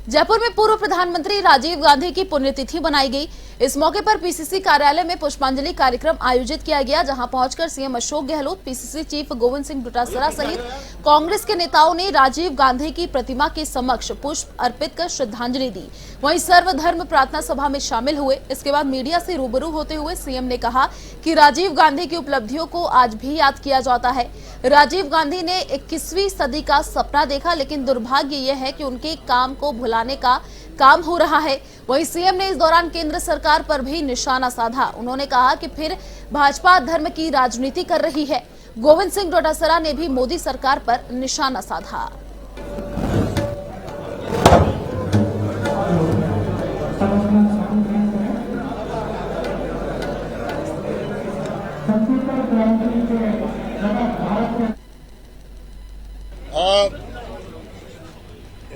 जयपुर में पूर्व प्रधानमंत्री राजीव गांधी की पुण्यतिथि मनाई गई। इस मौके पर पीसीसी कार्यालय में पुष्पांजलि कार्यक्रम आयोजित किया गया, जहां पहुंचकर CM Ashok Gehlot, PCC chief Govind Singh Dotasra सहित कांग्रेस के नेताओं ने राजीव गांधी की प्रतिमा के समक्ष पुष्प अर्पित कर श्रद्धांजलि दी। वहीं सर्वधर्म प्रार्थना सभा में शामिल हुए। इसके बाद मीडिया से रूबरू होते हुए सीएम ने कहा कि राजीव गांधी की उपलब्धियों को आज भी याद किया जाता है। राजीव गांधी ने 21वीं सदी का सपना देखा, लेकिन दुर्भाग्य यह है कि उनके काम को भुलाने का काम हो रहा है। वहीं सीएम ने इस दौरान केंद्र सरकार पर भी निशाना साधा। उन्होंने कहा कि फिर भाजपा धर्म की राजनीति कर रही है। गोविंद सिंह डोटासरा ने भी मोदी सरकार पर निशाना साधा।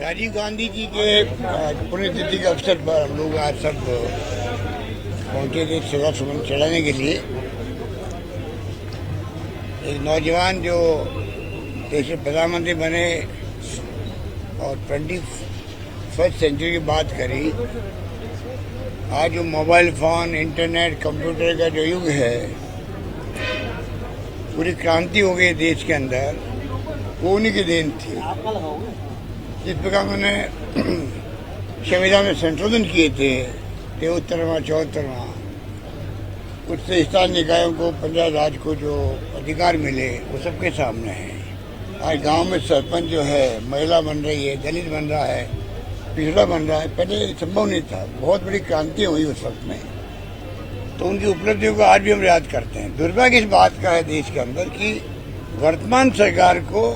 राजीव गांधी जी के पुण्यतिथि के अवसर पर हम लोग आज सब पहुंचे थे श्रद्धा सुमन चढ़ाने के लिए। एक नौजवान जो देश के प्रधानमंत्री बने और 21वीं सेंचुरी की बात करी, आज जो मोबाइल फोन, इंटरनेट, कंप्यूटर का जो युग है, पूरी क्रांति हो गई देश के अंदर, वो उन्हीं की देन थी। जिस प्रकार उन्होंने संविधान में संशोधन किए थे, 73वां 74वां, उससे स्थानीय निकायों को, पंचायत राज को जो अधिकार मिले वो सबके सामने हैं। आज गांव में सरपंच जो है महिला बन रही है, दलित बन रहा है, पिछड़ा बन रहा है। पहले संभव नहीं था। बहुत बड़ी क्रांति हुई उस वक्त में। तो उनकी उपलब्धियों को आज भी हम याद करते हैं। दुर्भाग्य इस बात का है देश के अंदर कि वर्तमान सरकार को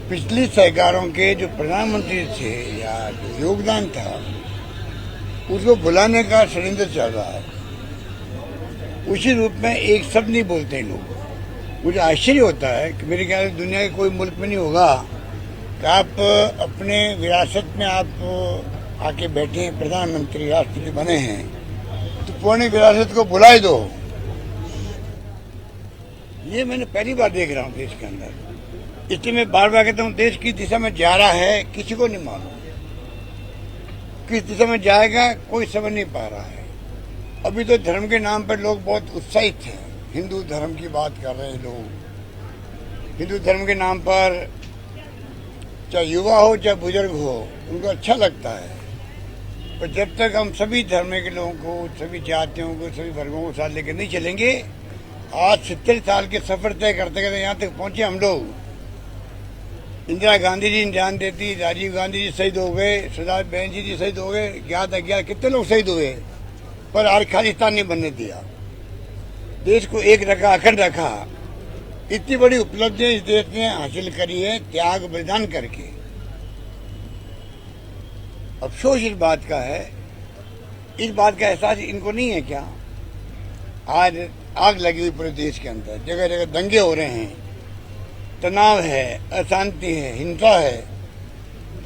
पिछली सरकारों के जो प्रधानमंत्री थे या जो योगदान था, उसको भुलाने का षड्यंत्र चल रहा है। उसी रूप में एक शब्द नहीं बोलते लोग। मुझे आश्चर्य होता है कि मेरे ख्याल से दुनिया के कोई मुल्क में नहीं होगा कि आप अपने विरासत में आप आके बैठे हैं, प्रधानमंत्री, राष्ट्रपति बने हैं, तो पुरानी विरासत को भुला दो। ये मैंने पहली बार देख रहा हूँ देश के अंदर। इसलिए मैं बार बार कहता हूँ, देश किस दिशा में जा रहा है किसी को नहीं मालूम। किस दिशा में जाएगा कोई समझ नहीं पा रहा है। अभी तो धर्म के नाम पर लोग बहुत उत्साहित हैं। हिंदू धर्म की बात कर रहे हैं लोग। हिंदू धर्म के नाम पर चाहे युवा हो चाहे बुजुर्ग हो, उनको अच्छा लगता है। पर जब तक हम सभी धर्म के लोगों को, सभी जातियों को, सभी वर्गों को साथ लेकर नहीं चलेंगे, आज 70 साल के सफर तय करते करते यहाँ तक पहुंचे हम लोग। इंदिरा गांधी जी ने जान देती, राजीव गांधी जी शहीद हो गए, सरदार बहन जी शहीद हो गए, 11 कितने लोग शहीद हुए, पर आज खालिस्तान नहीं बनने दिया। देश को एक रखा, अखंड रखा। इतनी बड़ी उपलब्धियां इस देश ने हासिल करी है त्याग बलिदान करके। अफसोस इस बात का है, इस बात का एहसास इनको नहीं है क्या? आज आग लगी हुई पूरे देश के अंदर, जगह जगह दंगे हो रहे हैं, तनाव है, अशांति है, हिंसा है।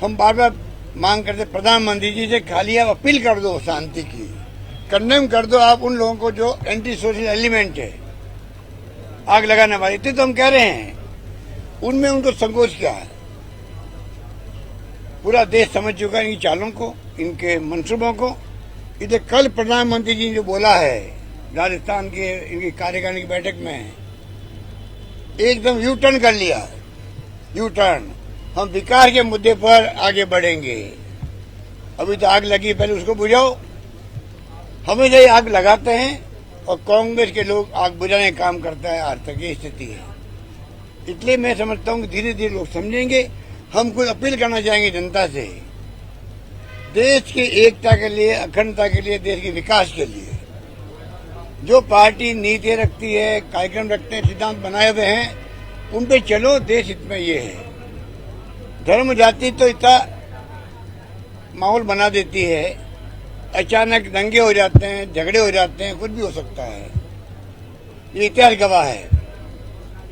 हम बार बार मांग करते प्रधानमंत्री जी से, खाली आप अपील कर दो शांति की, कंडेम कर दो आप उन लोगों को जो एंटी सोशल एलिमेंट है, आग लगाने वाले। इतने तो हम कह रहे हैं, उनमें उनको संकोच क्या है? पूरा देश समझ चुका है इनकी चालों को, इनके मंसूबों को। इधर कल प्रधानमंत्री जी ने जो बोला है राजस्थान के इनकी कार्यकारिणी की बैठक में, एकदम यू टर्न कर लिया। यू टर्न, हम विकास के मुद्दे पर आगे बढ़ेंगे। अभी तो आग लगी, पहले उसको बुझाओ। हमेशा ही आग लगाते हैं और कांग्रेस के लोग आग बुझाने का काम करता है। आज तक ये स्थिति है। इसलिए मैं समझता हूँ कि धीरे धीरे लोग समझेंगे। हम कुछ अपील करना चाहेंगे जनता से, देश की एकता के लिए, अखंडता के लिए, देश के विकास के लिए जो पार्टी नीति रखती है, कार्यक्रम रखते हैं, सिद्धांत बनाए हुए हैं, उन पे चलो। देश हित में ये है। धर्म जाति तो इतना माहौल बना देती है, अचानक दंगे हो जाते हैं, झगड़े हो जाते हैं, कुछ भी हो सकता है। ये इतिहास गवाह है।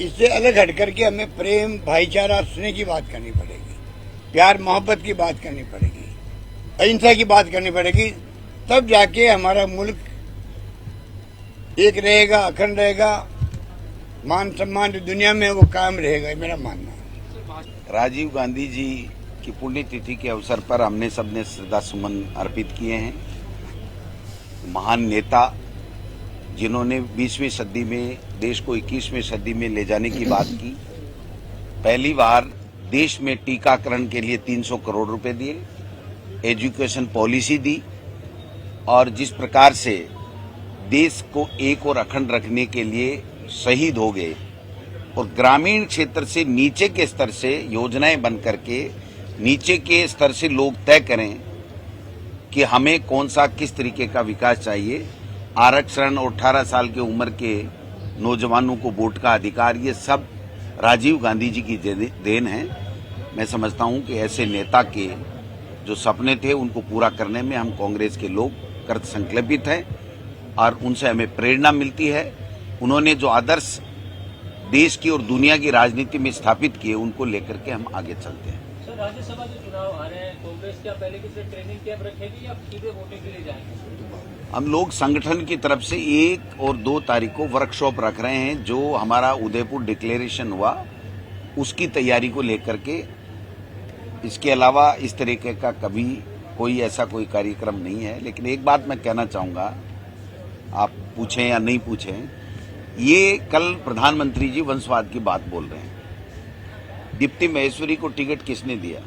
इससे अलग हट करके हमें प्रेम, भाईचारा, स्नेह की बात करनी पड़ेगी, प्यार मोहब्बत की बात करनी पड़ेगी, अहिंसा की बात करनी पड़ेगी। तब जाके हमारा मुल्क एक रहेगा, अखंड रहेगा, मान सम्मान जो दुनिया में है वो कायम रहेगा, मेरा मानना है। राजीव गांधी जी की पुण्यतिथि के अवसर पर हमने सबने श्रद्धा सुमन अर्पित किए हैं। महान नेता जिन्होंने 20वीं सदी में देश को 21वीं सदी में ले जाने की बात की, पहली बार देश में टीकाकरण के लिए 300 करोड़ रुपए दिए, एजुकेशन पॉलिसी दी, और जिस प्रकार से देश को एक और अखंड रखने के लिए शहीद हो गए और ग्रामीण क्षेत्र से नीचे के स्तर से योजनाएं बन करके नीचे के स्तर से लोग तय करें कि हमें कौन सा किस तरीके का विकास चाहिए। आरक्षण और 18 साल की उम्र के नौजवानों को वोट का अधिकार, ये सब राजीव गांधी जी की देन है। मैं समझता हूं कि ऐसे नेता के जो सपने थे उनको पूरा करने में हम कांग्रेस के लोग कृत संकल्पित हैं और उनसे हमें प्रेरणा मिलती है। उन्होंने जो आदर्श देश की और दुनिया की राजनीति में स्थापित किए उनको लेकर के हम आगे चलते हैं। सर, राज्यसभा के चुनाव आ रहे हैं, कांग्रेस क्या पहले किसी ट्रेनिंग कैंप रखेगी या सीधे वोटिंग के लिए जाएंगे? हम लोग संगठन की तरफ से 1 और 2 तारीख को वर्कशॉप रख रहे हैं। जो हमारा उदयपुर डिक्लेरेशन हुआ उसकी तैयारी को लेकर के, इसके अलावा इस तरीके का कभी कोई ऐसा कोई कार्यक्रम नहीं है। लेकिन एक बात मैं कहना चाहूंगा, आप पूछें या नहीं पूछें, ये कल प्रधानमंत्री जी वंशवाद की बात बोल रहे हैं। दीप्ति महेश्वरी को टिकट किसने दिया?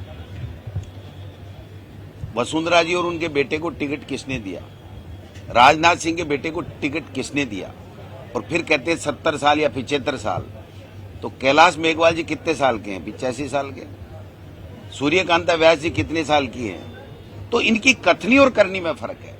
वसुंधरा जी और उनके बेटे को टिकट किसने दिया? राजनाथ सिंह के बेटे को टिकट किसने दिया? और फिर कहते हैं 70 साल या 75 साल। तो कैलाश मेघवाल जी कितने साल के हैं? 85 साल के। सूर्यकांता व्यास जी कितने साल की हैं? तो इनकी कथनी और करनी में फर्क है।